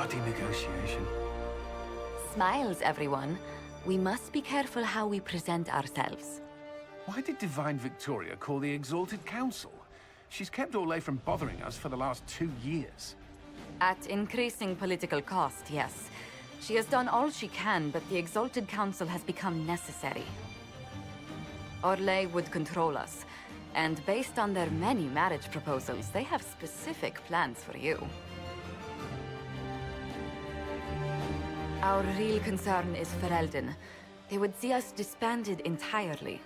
bloody negotiation. Smiles, everyone. We must be careful how we present ourselves. Why did Divine Victoria call the Exalted Council? She's kept Orlais from bothering us for the last 2 years. At increasing political cost, yes. She has done all she can, but the Exalted Council has become necessary. Orlais would control us, and based on their many marriage proposals, they have specific plans for you. Our real concern is Ferelden. They would see us disbanded entirely.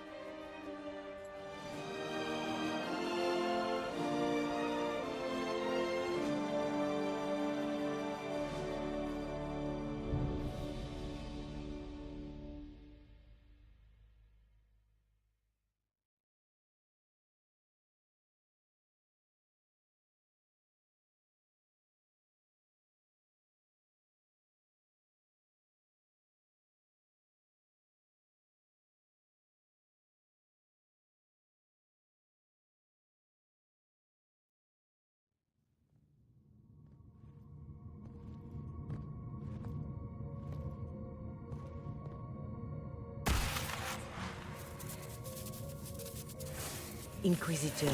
Inquisitor,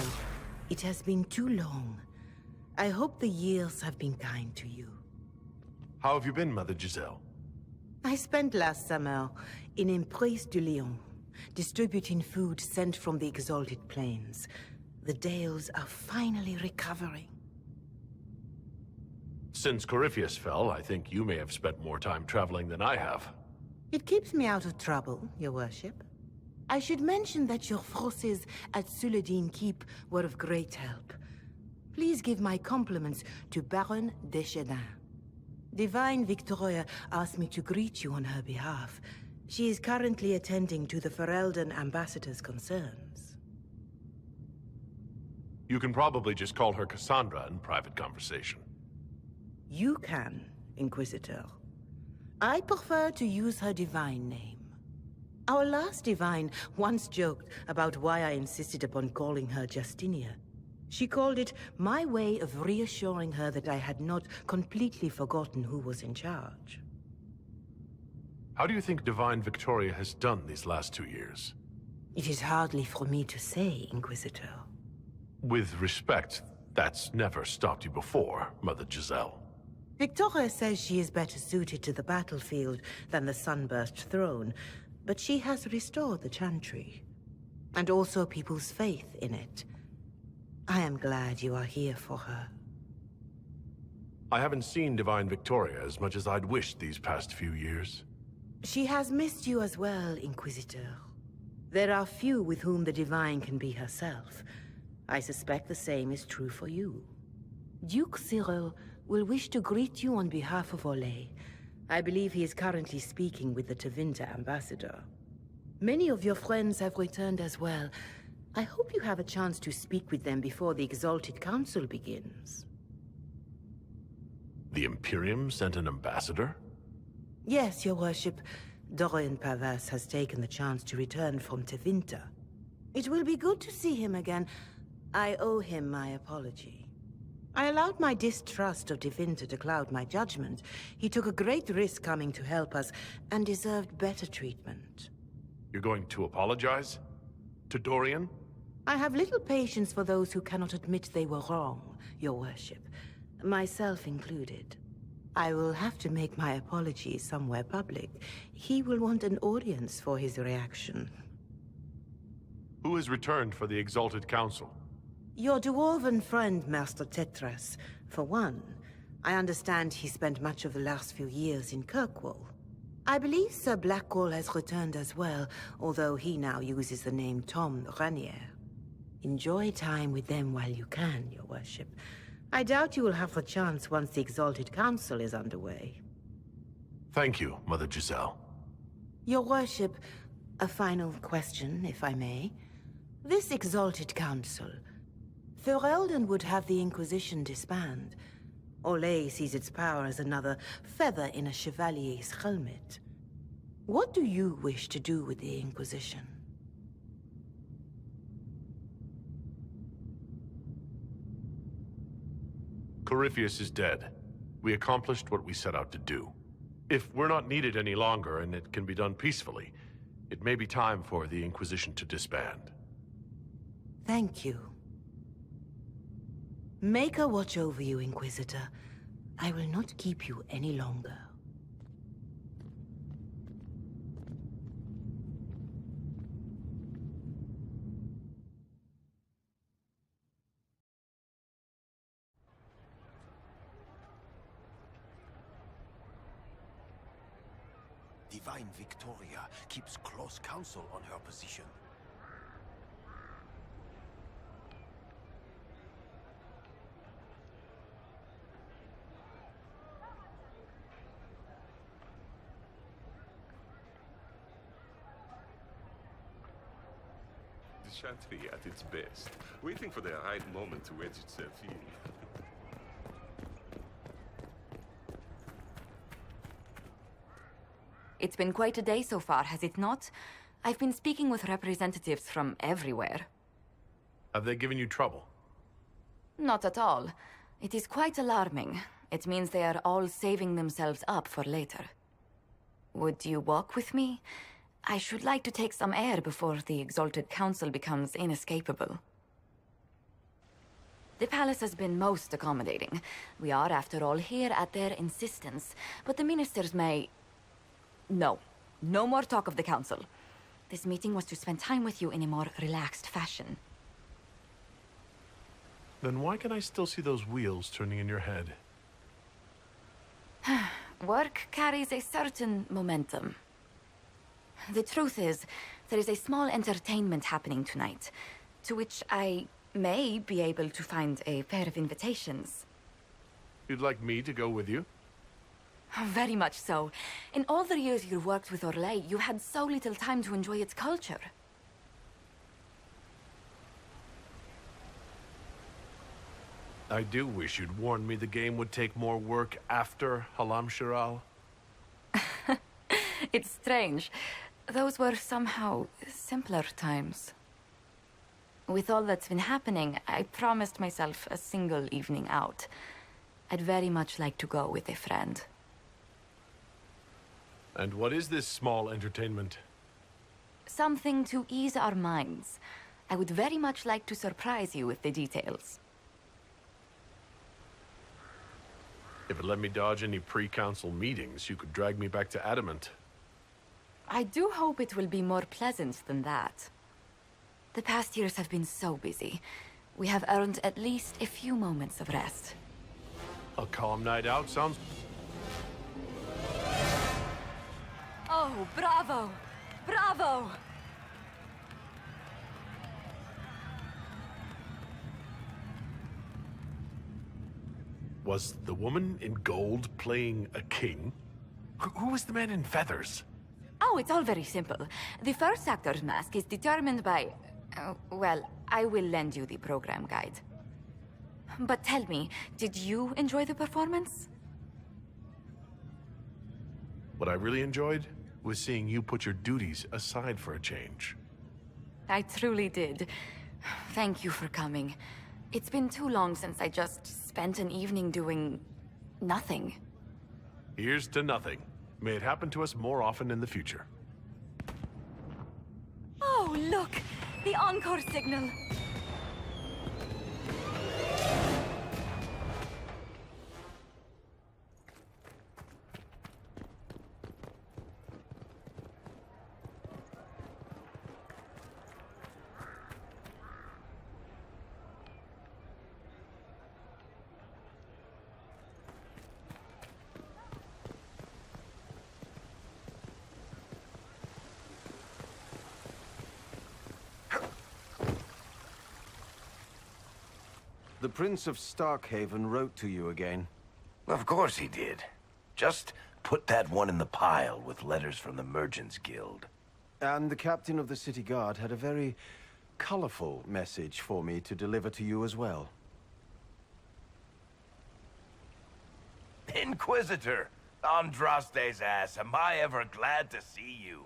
it has been too long. I hope the years have been kind to you. How have you been, Mother Giselle? I spent last summer in Emprise de Lyon, distributing food sent from the Exalted Plains. The Dales are finally recovering. Since Corypheus fell, I think you may have spent more time traveling than I have. It keeps me out of trouble, Your Worship. I should mention that your forces at Suladin Keep were of great help. Please give my compliments to Baron Deschedin. Divine Victoria asked me to greet you on her behalf. She is currently attending to the Ferelden ambassador's concerns. You can probably just call her Cassandra in private conversation. You can, Inquisitor. I prefer to use her divine name. Our last divine once joked about why I insisted upon calling her Justinia. She called it my way of reassuring her that I had not completely forgotten who was in charge. How do you think Divine Victoria has done these last 2 years? It is hardly for me to say, Inquisitor. With respect, that's never stopped you before, Mother Giselle. Victoria says she is better suited to the battlefield than the Sunburst throne, but she has restored the Chantry, and also people's faith in it. I am glad you are here for her. I haven't seen Divine Victoria as much as I'd wished these past few years. She has missed you as well, Inquisitor. There are few with whom the Divine can be herself. I suspect the same is true for you. Duke Cyril will wish to greet you on behalf of Orlais. I believe he is currently speaking with the Tevinter ambassador. Many of your friends have returned as well. I hope you have a chance to speak with them before the Exalted Council begins. The Imperium sent an ambassador? Yes, Your Worship. Dorian Pavas has taken the chance to return from Tevinter. It will be good to see him again. I owe him my apology. I allowed my distrust of Tevinter to cloud my judgment. He took a great risk coming to help us, and deserved better treatment. You're going to apologize? To Dorian? I have little patience for those who cannot admit they were wrong, Your Worship. Myself included. I will have to make my apologies somewhere public. He will want an audience for his reaction. Who has returned for the Exalted Council? Your dwarven friend, Master Tetras. For one, I understand he spent much of the last few years in Kirkwall. I believe Sir Blackwall has returned as well, although he now uses the name Tom Ranier. Enjoy time with them while you can, Your Worship. I doubt you will have the chance once the Exalted Council is underway. Thank you, Mother Giselle. Your Worship, a final question, if I may. This Exalted Council, Ferelden would have the Inquisition disband. Orlais sees its power as another feather in a chevalier's helmet. What do you wish to do with the Inquisition? Corypheus is dead. We accomplished what we set out to do. If we're not needed any longer and it can be done peacefully, it may be time for the Inquisition to disband. Thank you. Maker watch over you, Inquisitor. I will not keep you any longer. Divine Victoria keeps close counsel on her position. The Chantry at its best, waiting for the right moment to wedge itself in. It's been quite a day so far, has it not? I've been speaking with representatives from everywhere. Have they given you trouble? Not at all. It is quite alarming. It means they are all saving themselves up for later. Would you walk with me? I should like to take some air before the Exalted Council becomes inescapable. The palace has been most accommodating. We are, after all, here at their insistence, but the ministers may... No. No more talk of the council. This meeting was to spend time with you in a more relaxed fashion. Then why can I still see those wheels turning in your head? Work carries a certain momentum. The truth is, there is a small entertainment happening tonight, to which I may be able to find a pair of invitations. You'd like me to go with you? Very much so. In all the years you worked with Orlais, you had so little time to enjoy its culture. I do wish you'd warned me the game would take more work after Halam Shiral. It's strange. Those were somehow simpler times. With all that's been happening, I promised myself a single evening out. I'd very much like to go with a friend. And what is this small entertainment? Something to ease our minds. I would very much like to surprise you with the details. If it let me dodge any pre-council meetings, you could drag me back to Adamant. I do hope it will be more pleasant than that. The past years have been so busy. We have earned at least a few moments of rest. A calm night out sounds... Oh, bravo! Bravo! Was the woman in gold playing a king? Who was the man in feathers? Oh, it's all very simple. The first actor's mask is determined by... well, I will lend you the program guide. But tell me, did you enjoy the performance? What I really enjoyed was seeing you put your duties aside for a change. I truly did. Thank you for coming. It's been too long since I just spent an evening doing... nothing. Here's to nothing. May it happen to us more often in the future. Oh, look! The encore signal! The Prince of Starkhaven wrote to you again. Of course he did. Just put that one in the pile with letters from the Merchants Guild. And the captain of the city guard had a very colorful message for me to deliver to you as well. Inquisitor! Andraste's ass, am I ever glad to see you.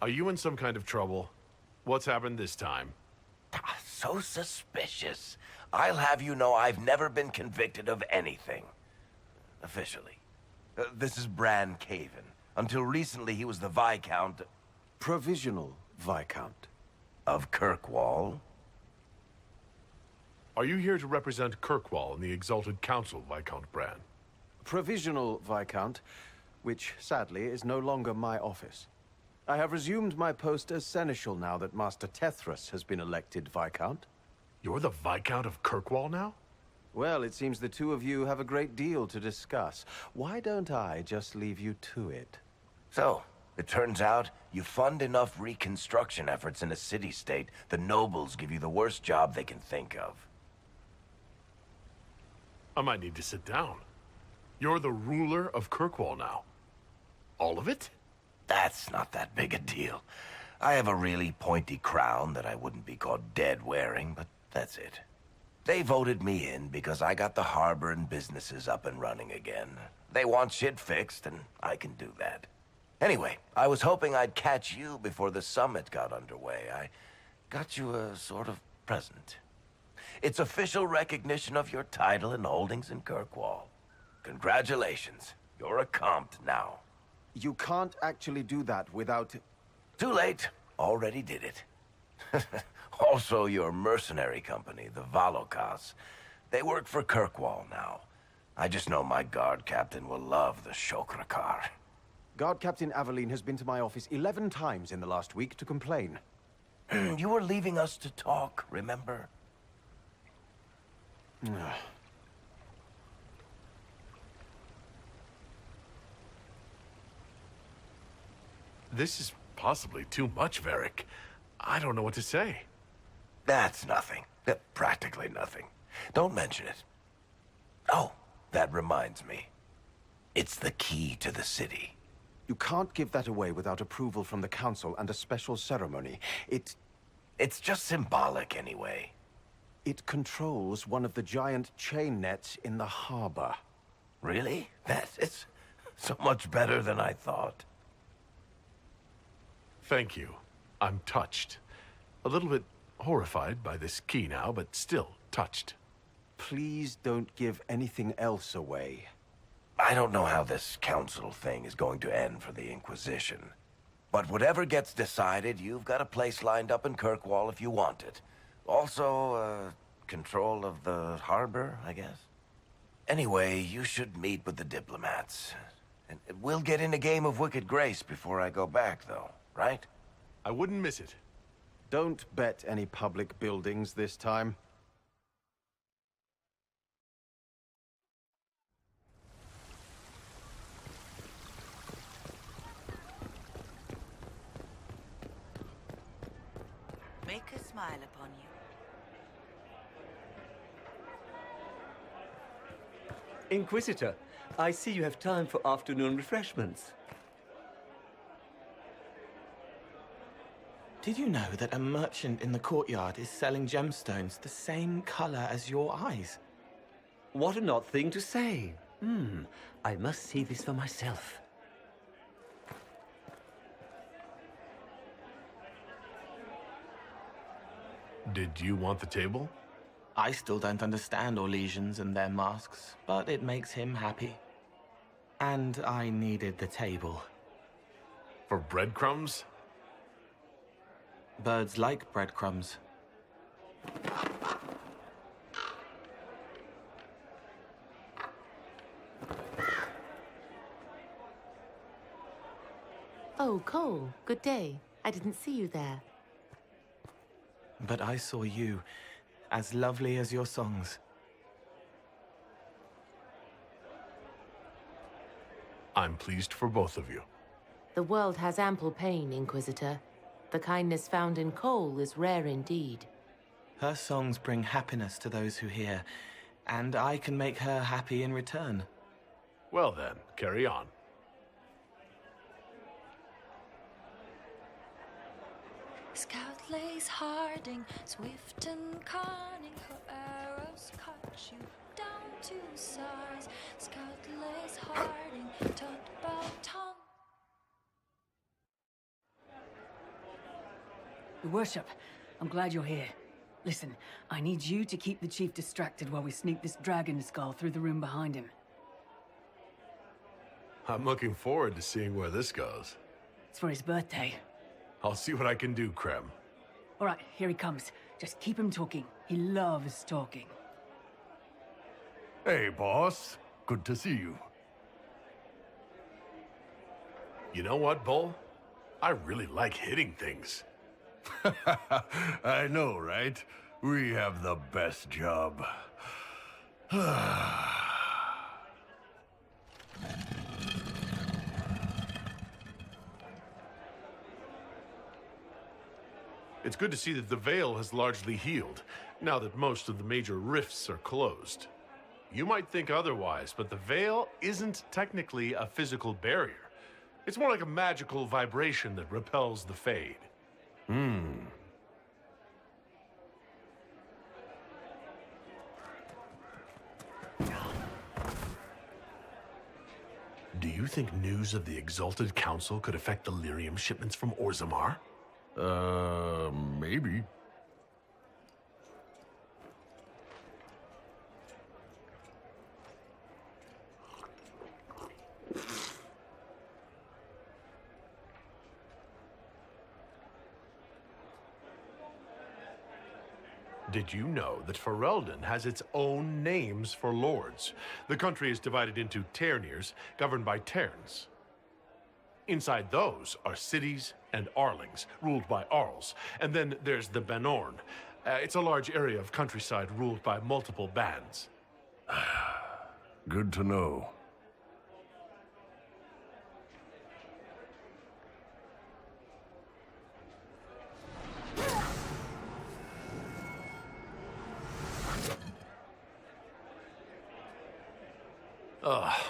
Are you in some kind of trouble? What's happened this time? So suspicious. I'll have you know I've never been convicted of anything. Officially. This is Bran Caven. Until recently, he was the Viscount... Provisional Viscount. Of Kirkwall. Are you here to represent Kirkwall and the Exalted Council, Viscount Bran? Provisional Viscount, which sadly is no longer my office. I have resumed my post as Seneschal now that Master Tethras has been elected Viscount. You're the Viscount of Kirkwall now? Well, it seems the two of you have a great deal to discuss. Why don't I just leave you to it? So, it turns out you fund enough reconstruction efforts in a city-state, the nobles give you the worst job they can think of. I might need to sit down. You're the ruler of Kirkwall now. All of it? That's not that big a deal. I have a really pointy crown that I wouldn't be caught dead wearing, but that's it. They voted me in because I got the harbor and businesses up and running again. They want shit fixed, and I can do that. Anyway, I was hoping I'd catch you before the summit got underway. I got you a sort of present. It's official recognition of your title and holdings in Kirkwall. Congratulations. You're a compt now. You can't actually do that without... Too late. Already did it. Also, your mercenary company, the Valokas. They work for Kirkwall now. I just know my guard captain will love the Shokrakar. Guard Captain Aveline has been to my office 11 times in the last week to complain. You were leaving us to talk, remember? This is possibly too much, Varric. I don't know what to say. That's nothing. Practically nothing. Don't mention it. Oh, that reminds me. It's the key to the city. You can't give that away without approval from the Council and a special ceremony. It's just symbolic anyway. It controls one of the giant chain nets in the harbor. Really? That is so much better than I thought. Thank you. I'm touched. A little bit horrified by this key now, but still touched. Please don't give anything else away. I don't know how this council thing is going to end for the Inquisition. But whatever gets decided, you've got a place lined up in Kirkwall if you want it. Also, control of the harbor, I guess. Anyway, you should meet with the diplomats. And we'll get in a game of Wicked Grace before I go back, though, right? I wouldn't miss it. Don't bet any public buildings this time. Make a smile upon you. Inquisitor, I see you have time for afternoon refreshments. Did you know that a merchant in the courtyard is selling gemstones the same color as your eyes? What an odd thing to say. I must see this for myself. Did you want the table? I still don't understand Orlesians and their masks, but it makes him happy. And I needed the table. For breadcrumbs? Birds like breadcrumbs. Oh, Cole, good day. I didn't see you there. But I saw you, as lovely as your songs. I'm pleased for both of you. The world has ample pain, Inquisitor. The kindness found in Cole is rare indeed. Her songs bring happiness to those who hear, and I can make her happy in return. Well then, carry on. Scout lays Harding, swift and cunning, her arrows cut you down to size. Scout lays Harding, taught about tongue. Your worship, I'm glad you're here. Listen, I need you to keep the chief distracted while we sneak this dragon skull through the room behind him. I'm looking forward to seeing where this goes. It's for his birthday. I'll see what I can do, Krem. All right, here he comes. Just keep him talking. He loves talking. Hey, boss. Good to see you. You know what, Bull? I really like hitting things. I know, right? We have the best job. It's good to see that the Veil has largely healed, now that most of the major rifts are closed. You might think otherwise, but the Veil isn't technically a physical barrier. It's more like a magical vibration that repels the Fade. Do you think news of the Exalted Council could affect the lyrium shipments from Orzammar? Maybe. Did you know that Ferelden has its own names for lords? The country is divided into Ternirs, governed by Terns. Inside those are cities and Arlings, ruled by Arls. And then there's the Banorn. It's a large area of countryside ruled by multiple bands. Good to know.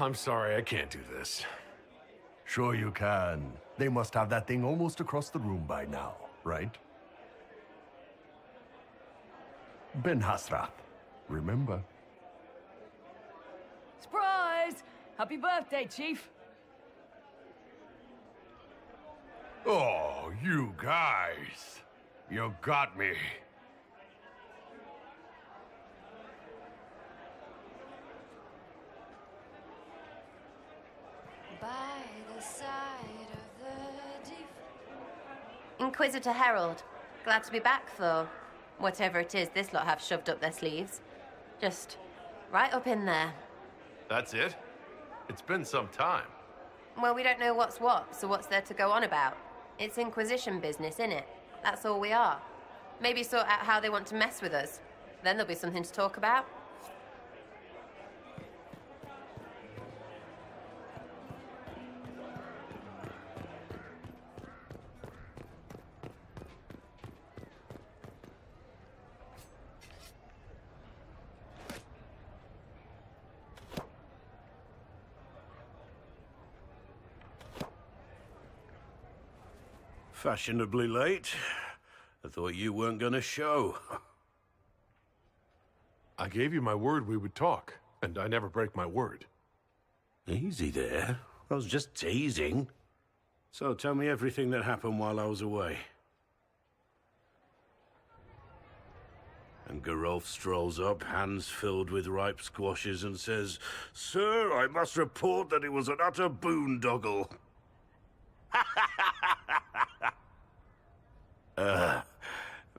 I'm sorry, I can't do this. Sure you can. They must have that thing almost across the room by now, right? Ben Hasrath, remember? Surprise! Happy birthday, Chief! Oh, you guys. You got me. By the side of the deep. Inquisitor Herald, glad to be back for whatever it is this lot have shoved up their sleeves. Just right up in there. That's it? It's been some time. Well, we don't know what's what, so what's there to go on about? It's Inquisition business, innit? That's all we are. Maybe sort out how they want to mess with us. Then there'll be something to talk about. Fashionably late. I thought you weren't gonna show. I gave you my word we would talk, and I never break my word. Easy there. I was just teasing. So tell me everything that happened while I was away. And Geralf strolls up, hands filled with ripe squashes, and says, "Sir, I must report that it was an utter boondoggle."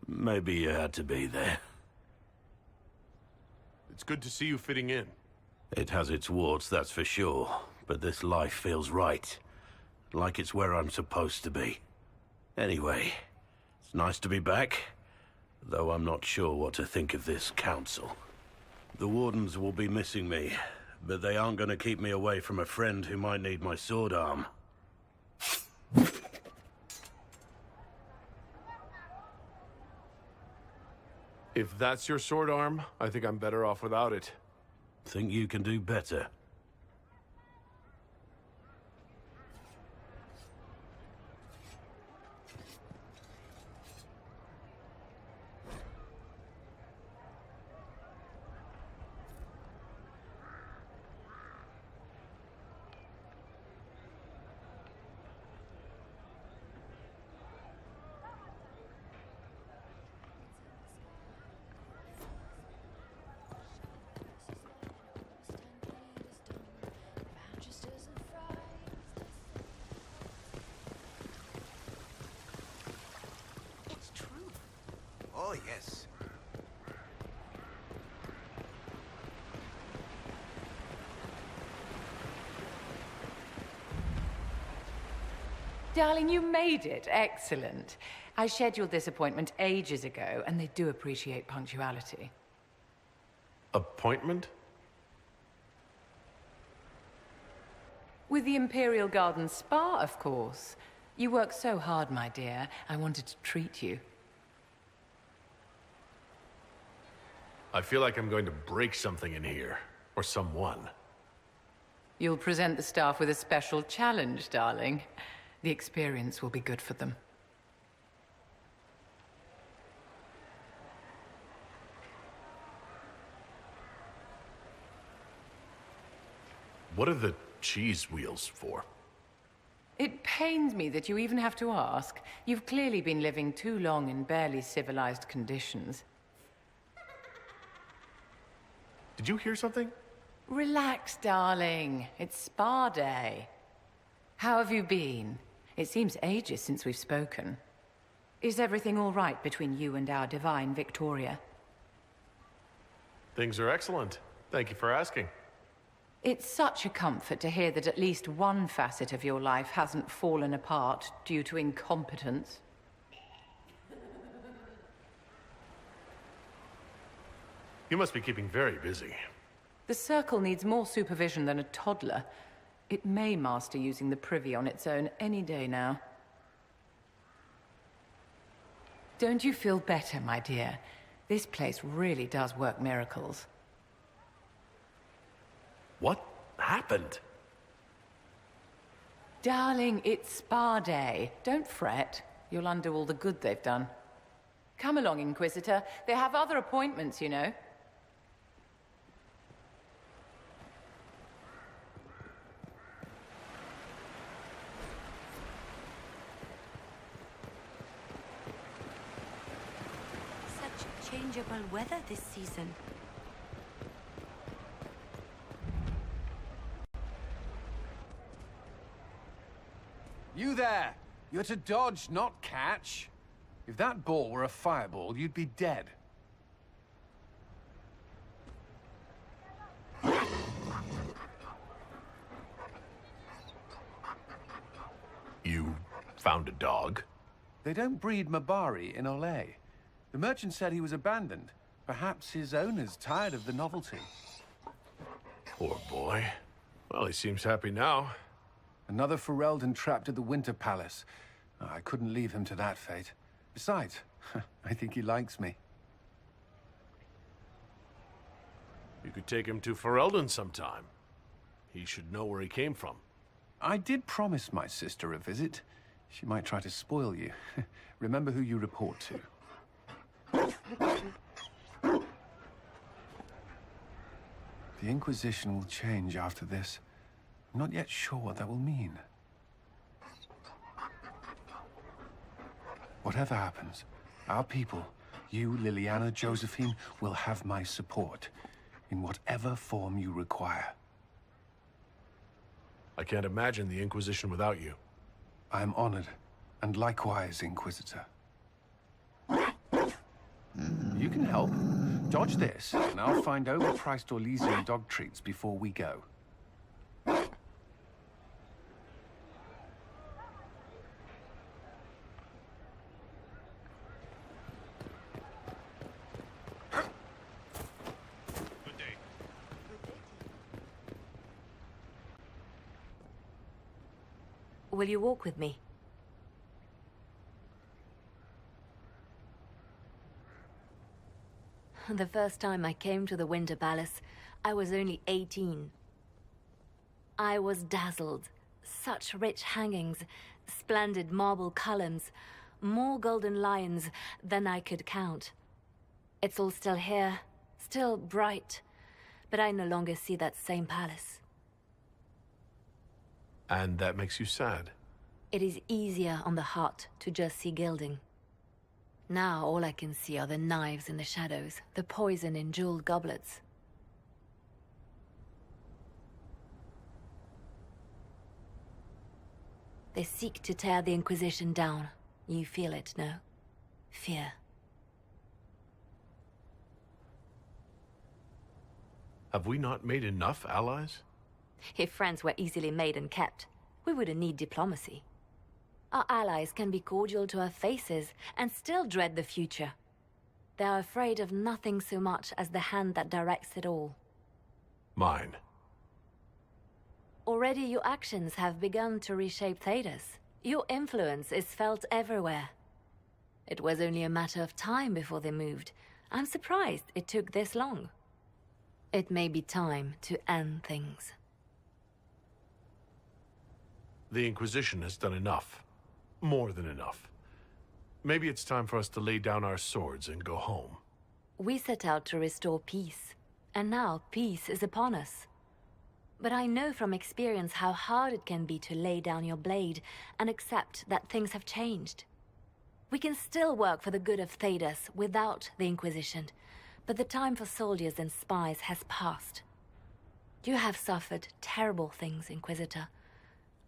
Maybe you had to be there. It's good to see you fitting in. It has its warts, that's for sure. But this life feels right. Like it's where I'm supposed to be. Anyway, it's nice to be back. Though I'm not sure what to think of this council. The Wardens will be missing me, but they aren't going to keep me away from a friend who might need my sword arm. If that's your sword arm, I think I'm better off without it. Think you can do better? It's true. Oh, yes. Darling, you made it. Excellent. I scheduled this appointment ages ago, and they do appreciate punctuality. Appointment? With the Imperial Garden Spa, of course. You work so hard, my dear. I wanted to treat you. I feel like I'm going to break something in here. Or someone. You'll present the staff with a special challenge, darling. The experience will be good for them. What are the cheese wheels for? It pains me that you even have to ask. You've clearly been living too long in barely civilized conditions. Did you hear something? Relax, darling. It's spa day. How have you been? It seems ages since we've spoken. Is everything all right between you and our divine Victoria? Things are excellent. Thank you for asking. It's such a comfort to hear that at least one facet of your life hasn't fallen apart due to incompetence. You must be keeping very busy. The Circle needs more supervision than a toddler. It may master using the Privy on its own any day now. Don't you feel better, my dear? This place really does work miracles. What happened? Darling, it's spa day. Don't fret. You'll undo all the good they've done. Come along, Inquisitor. They have other appointments, you know. Such changeable weather this season. You there! You're to dodge, not catch. If that ball were a fireball, you'd be dead. You found a dog? They don't breed Mabari in Olay. The merchant said he was abandoned. Perhaps his owner's tired of the novelty. Poor boy. Well, he seems happy now. Another Ferelden trapped at the Winter Palace. I couldn't leave him to that fate. Besides, I think he likes me. You could take him to Ferelden sometime. He should know where he came from. I did promise my sister a visit. She might try to spoil you. Remember who you report to. The Inquisition will change after this. I'm not yet sure what that will mean. Whatever happens, our people, you, Liliana, Josephine, will have my support in whatever form you require. I can't imagine the Inquisition without you. I am honored, and likewise, Inquisitor. You can help. Dodge this, and I'll find overpriced Orlesian dog treats before we go. Will you walk with me? The first time I came to the Winter Palace, I was only 18. I was dazzled. Such rich hangings, splendid marble columns, more golden lions than I could count. It's all still here, still bright, but I no longer see that same palace. And that makes you sad. It is easier on the heart to just see gilding. Now all I can see are the knives in the shadows, the poison in jeweled goblets. They seek to tear the Inquisition down. You feel it, no? fear. Have we not made enough allies? If friends were easily made and kept, we wouldn't need diplomacy. Our allies can be cordial to our faces and still dread the future. They are afraid of nothing so much as the hand that directs it all. Mine. Already your actions have begun to reshape Thedas. Your influence is felt everywhere. It was only a matter of time before they moved. I'm surprised it took this long. It may be time to end things. The Inquisition has done enough. More than enough. Maybe it's time for us to lay down our swords and go home. We set out to restore peace, and now peace is upon us. But I know from experience how hard it can be to lay down your blade and accept that things have changed. We can still work for the good of Thedas without the Inquisition, but the time for soldiers and spies has passed. You have suffered terrible things, Inquisitor.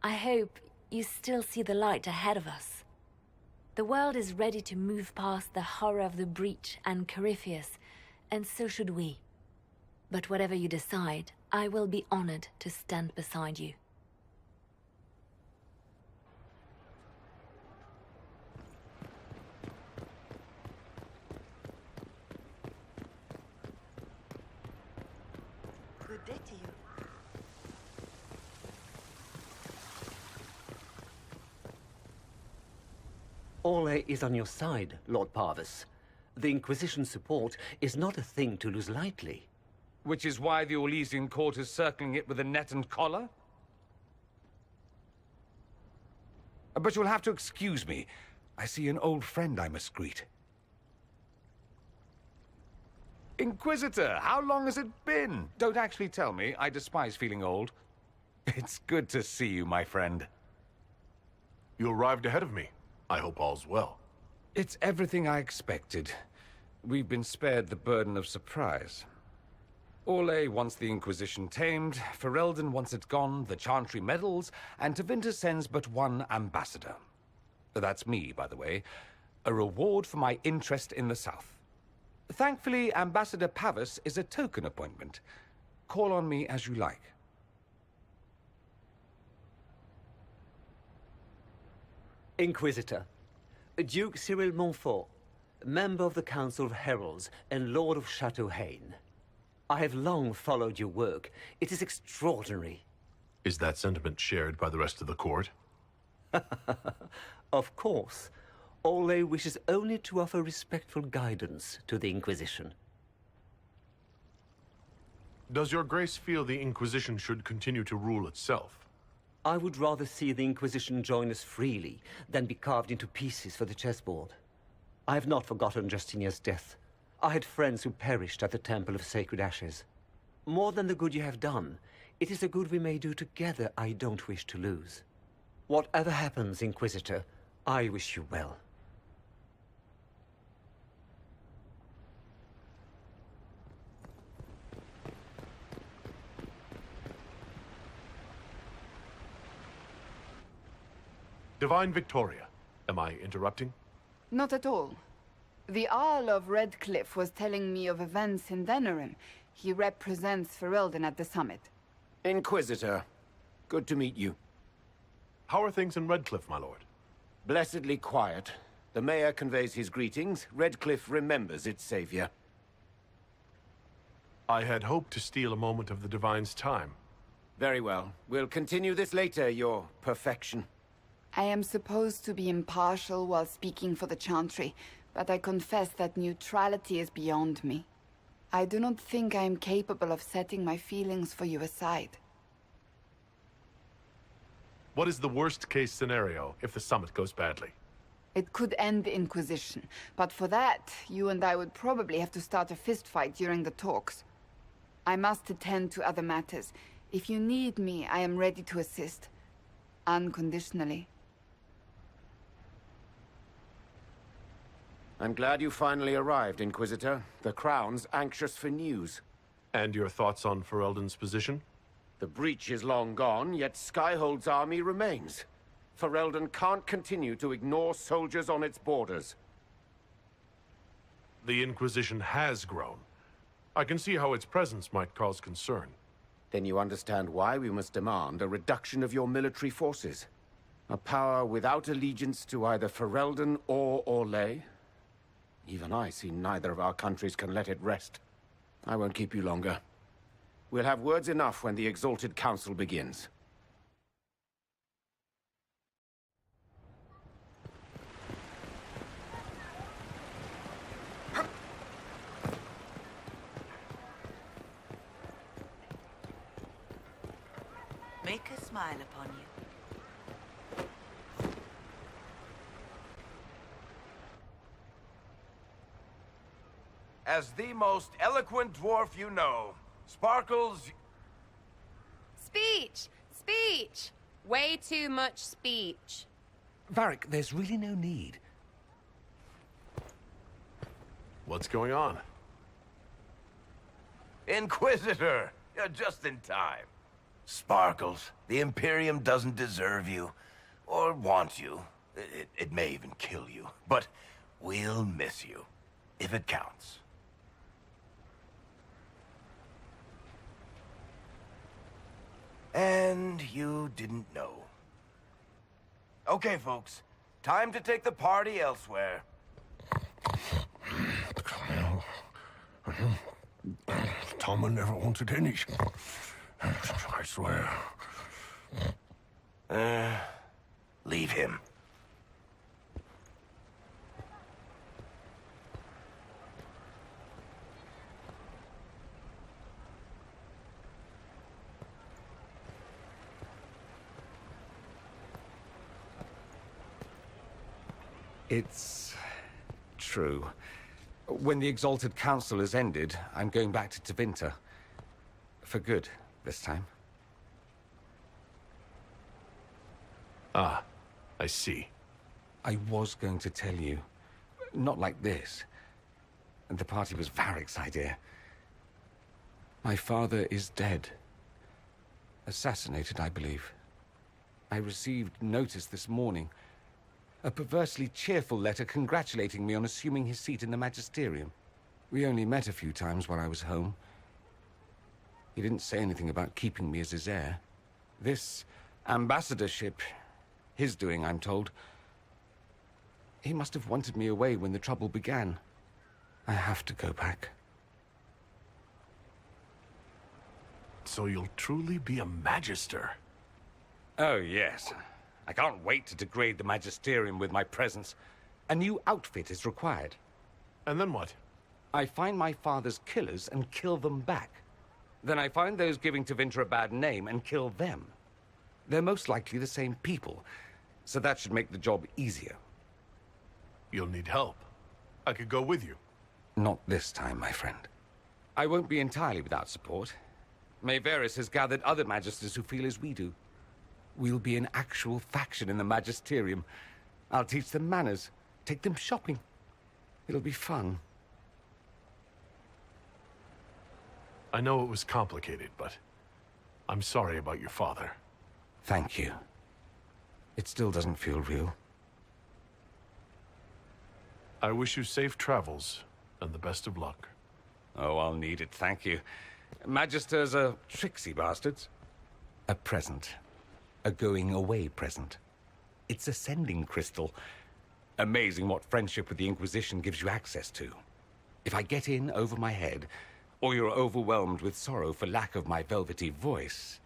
I hope you still see the light ahead of us. The world is ready to move past the horror of the Breach and Corypheus, and so should we. But whatever you decide, I will be honored to stand beside you. Good day to you. Orlais is on your side, Lord Parvis. The Inquisition's support is not a thing to lose lightly. Which is why the Orlesian court is circling it with a net and collar? But you'll have to excuse me. I see an old friend I must greet. Inquisitor, how long has it been? Don't actually tell me. I despise feeling old. It's good to see you, my friend. You arrived ahead of me. I hope all's well. It's everything I expected. We've been spared the burden of surprise. Orlais wants the Inquisition tamed, Ferelden wants it gone, the Chantry meddles, and Tevinter sends but one ambassador. That's me, by the way. A reward for my interest in the South. Thankfully, Ambassador Pavis is a token appointment. Call on me as you like. Inquisitor, Duke Cyril Montfort, member of the Council of Heralds and Lord of Chateau Haine. I have long followed your work. It is extraordinary. Is that sentiment shared by the rest of the court? Of course. Orlais wishes only to offer respectful guidance to the Inquisition. Does your grace feel the Inquisition should continue to rule itself? I would rather see the Inquisition join us freely than be carved into pieces for the chessboard. I have not forgotten Justinia's death. I had friends who perished at the Temple of Sacred Ashes. More than the good you have done, it is the good we may do together I don't wish to lose. Whatever happens, Inquisitor, I wish you well. Divine Victoria, am I interrupting? Not at all. The Earl of Redcliffe was telling me of events in Denerim. He represents Ferelden at the summit. Inquisitor, good to meet you. How are things in Redcliffe, my lord? Blessedly quiet. The mayor conveys his greetings. Redcliffe remembers its savior. I had hoped to steal a moment of the Divine's time. Very well. We'll continue this later, your perfection. I am supposed to be impartial while speaking for the Chantry, but I confess that neutrality is beyond me. I do not think I am capable of setting my feelings for you aside. What is the worst-case scenario if the summit goes badly? It could end the Inquisition, but for that, you and I would probably have to start a fistfight during the talks. I must attend to other matters. If you need me, I am ready to assist. Unconditionally. I'm glad you finally arrived, Inquisitor. The Crown's anxious for news. And your thoughts on Ferelden's position? The breach is long gone, yet Skyhold's army remains. Ferelden can't continue to ignore soldiers on its borders. The Inquisition has grown. I can see how its presence might cause concern. Then you understand why we must demand a reduction of your military forces. A power without allegiance to either Ferelden or Orlais? Even I see neither of our countries can let it rest. I won't keep you longer. We'll have words enough when the Exalted Council begins. Make a smile upon you. As the most eloquent dwarf you know, Sparkles... Speech! Speech! Way too much speech. Varric, there's really no need. What's going on? Inquisitor! You're just in time. Sparkles, the Imperium doesn't deserve you, or want you. It may even kill you, but we'll miss you, if it counts. And you didn't know. Okay, folks, time to take the party elsewhere. Tama never wanted any. I swear. Leave him. It's true. When the Exalted Council has ended, I'm going back to Tevinter. For good, this time. Ah, I see. I was going to tell you. Not like this. The party was Varric's idea. My father is dead. Assassinated, I believe. I received notice this morning. A perversely cheerful letter congratulating me on assuming his seat in the Magisterium. We only met a few times while I was home. He didn't say anything about keeping me as his heir. This ambassadorship, his doing, I'm told. He must have wanted me away when the trouble began. I have to go back. So you'll truly be a Magister? Oh, yes. I can't wait to degrade the Magisterium with my presence. A new outfit is required. And then what? I find my father's killers and kill them back. Then I find those giving Tevinter a bad name and kill them. They're most likely the same people, so that should make the job easier. You'll need help. I could go with you. Not this time, my friend. I won't be entirely without support. Mayveris has gathered other Magisters who feel as we do. We'll be an actual faction in the Magisterium. I'll teach them manners, take them shopping. It'll be fun. I know it was complicated, but I'm sorry about your father. Thank you. It still doesn't feel real. I wish you safe travels and the best of luck. Oh, I'll need it, thank you. Magisters are tricksy bastards. A present. A going-away present. It's a sending crystal. Amazing what friendship with the Inquisition gives you access to. If I get in over my head, or you're overwhelmed with sorrow for lack of my velvety voice...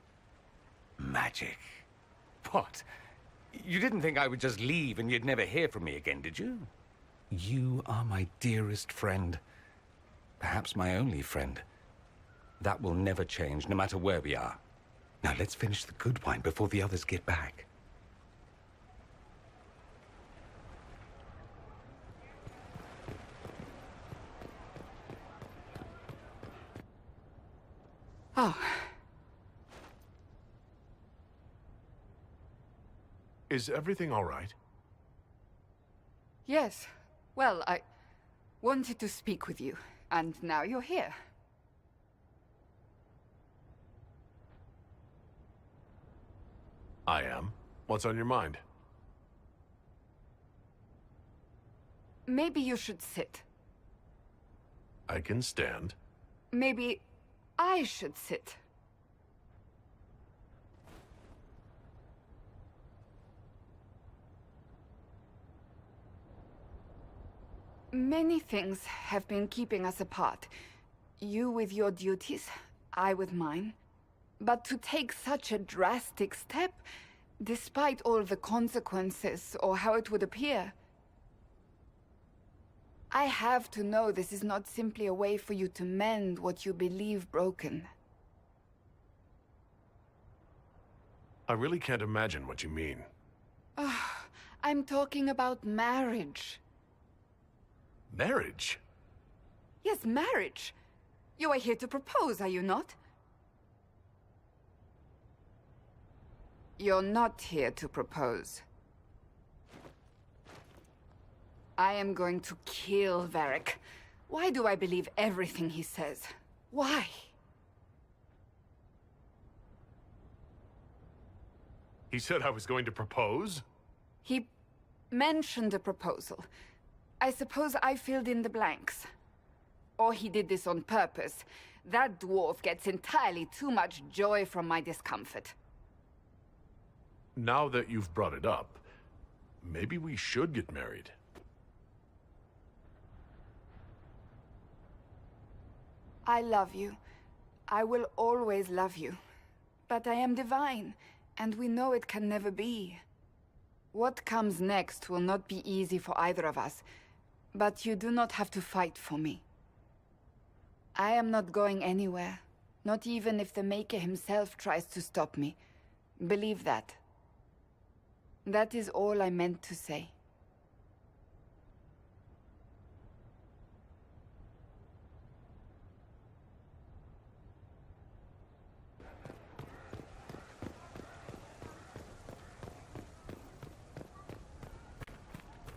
magic. What? You didn't think I would just leave and you'd never hear from me again, did you? You are my dearest friend. Perhaps my only friend. That will never change, no matter where we are. Now let's finish the good wine before the others get back. Oh. Is everything all right? Yes. Well, I wanted to speak with you, and now you're here. I am. What's on your mind? Maybe you should sit. I can stand. Maybe I should sit. Many things have been keeping us apart. You with your duties, I with mine. But to take such a drastic step, despite all the consequences or how it would appear, I have to know this is not simply a way for you to mend what you believe broken. I really can't imagine what you mean. I'm talking about marriage. Marriage? Yes, marriage. You are here to propose, are you not? You're not here to propose. I am going to kill Varric. Why do I believe everything he says? Why? He said I was going to propose? He mentioned a proposal. I suppose I filled in the blanks. Or he did this on purpose. That dwarf gets entirely too much joy from my discomfort. Now that you've brought it up, maybe we should get married. I love you. I will always love you. But I am divine, and we know it can never be. What comes next will not be easy for either of us, but you do not have to fight for me. I am not going anywhere, not even if the Maker himself tries to stop me. Believe that. That is all I meant to say.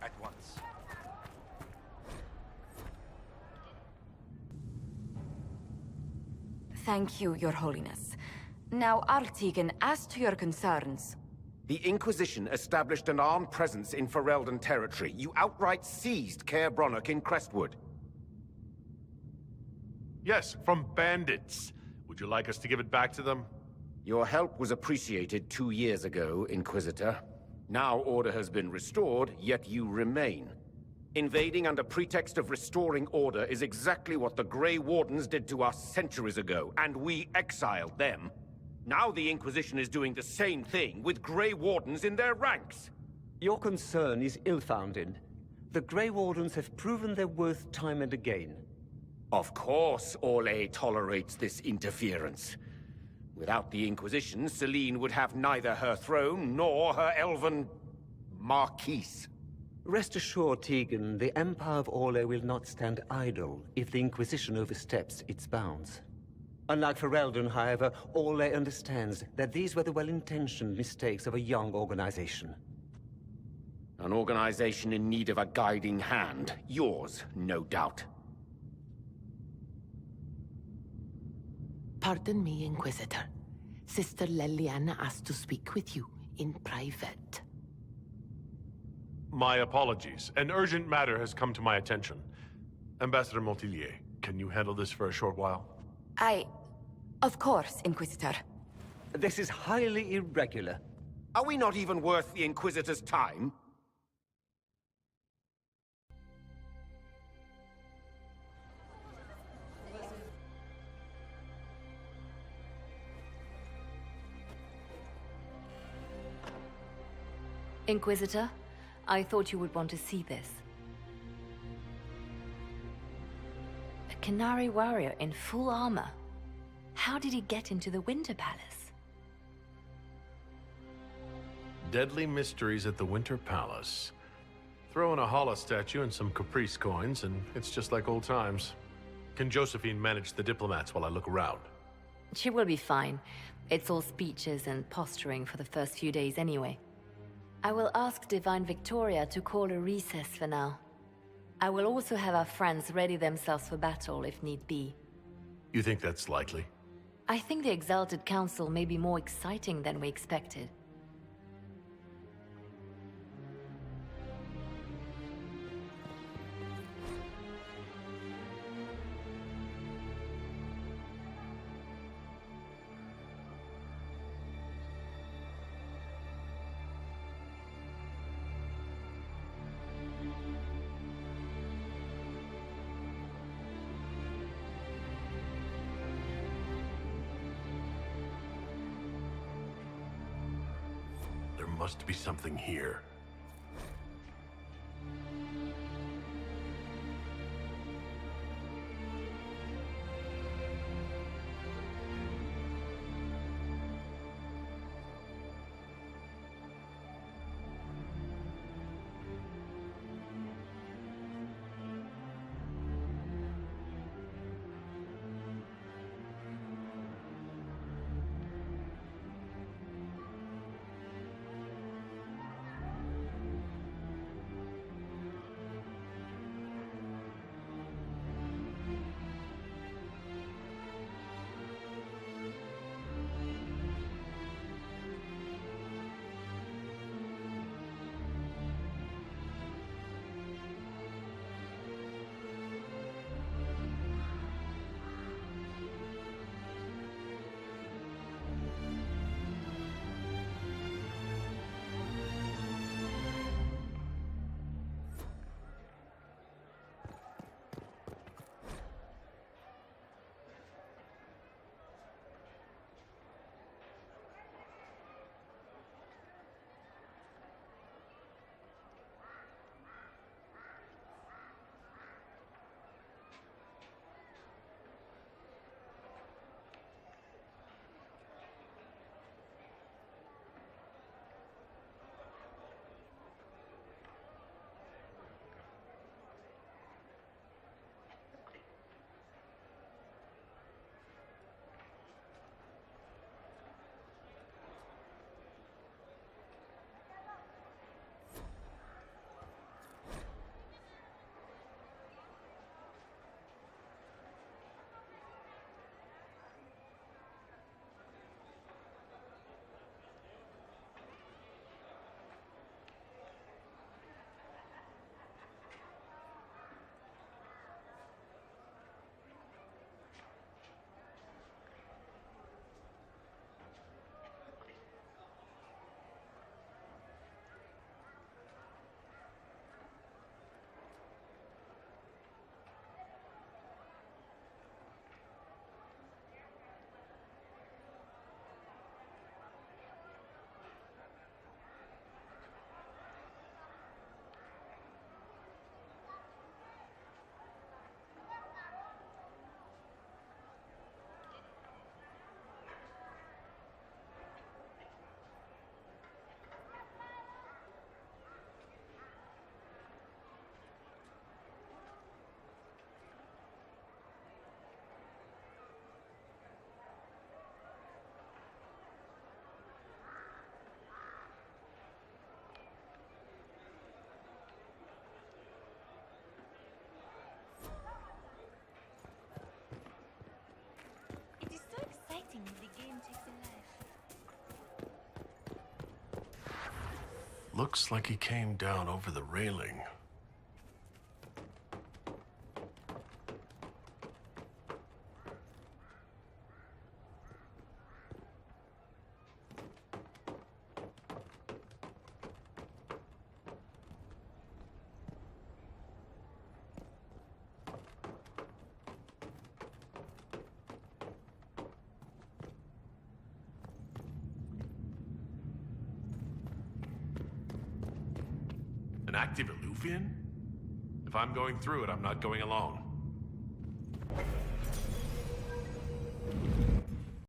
At once. Thank you, Your Holiness. Now, Artigan, as to your concerns... The Inquisition established an armed presence in Ferelden territory. You outright seized Caer Bronach in Crestwood. Yes, from bandits. Would you like us to give it back to them? Your help was appreciated 2 years ago, Inquisitor. Now order has been restored, yet you remain. Invading under pretext of restoring order is exactly what the Grey Wardens did to us centuries ago, and we exiled them. Now the Inquisition is doing the same thing with Grey Wardens in their ranks. Your concern is ill-founded. The Grey Wardens have proven their worth time and again. Of course Orlais tolerates this interference. Without the Inquisition, Celine would have neither her throne nor her elven... Marquise. Rest assured, Tegan, the Empire of Orlais will not stand idle if the Inquisition oversteps its bounds. Unlike Ferelden, however, Orlais understands that these were the well-intentioned mistakes of a young organization. An organization in need of a guiding hand. Yours, no doubt. Pardon me, Inquisitor. Sister Leliana asked to speak with you in private. My apologies. An urgent matter has come to my attention. Ambassador Montillier, can you handle this for a short while? Of course, Inquisitor. This is highly irregular. Are we not even worth the Inquisitor's time? Inquisitor, I thought you would want to see this. A Qunari warrior in full armor. How did he get into the Winter Palace? Deadly mysteries at the Winter Palace. Throw in a Hala statue and some Caprice coins, and it's just like old times. Can Josephine manage the diplomats while I look around? She will be fine. It's all speeches and posturing for the first few days anyway. I will ask Divine Victoria to call a recess for now. I will also have our friends ready themselves for battle if need be. You think that's likely? I think the Exalted Council may be more exciting than we expected. must be something here. Looks like he came down over the railing. An active Eluvian? If I'm going through it, I'm not going alone.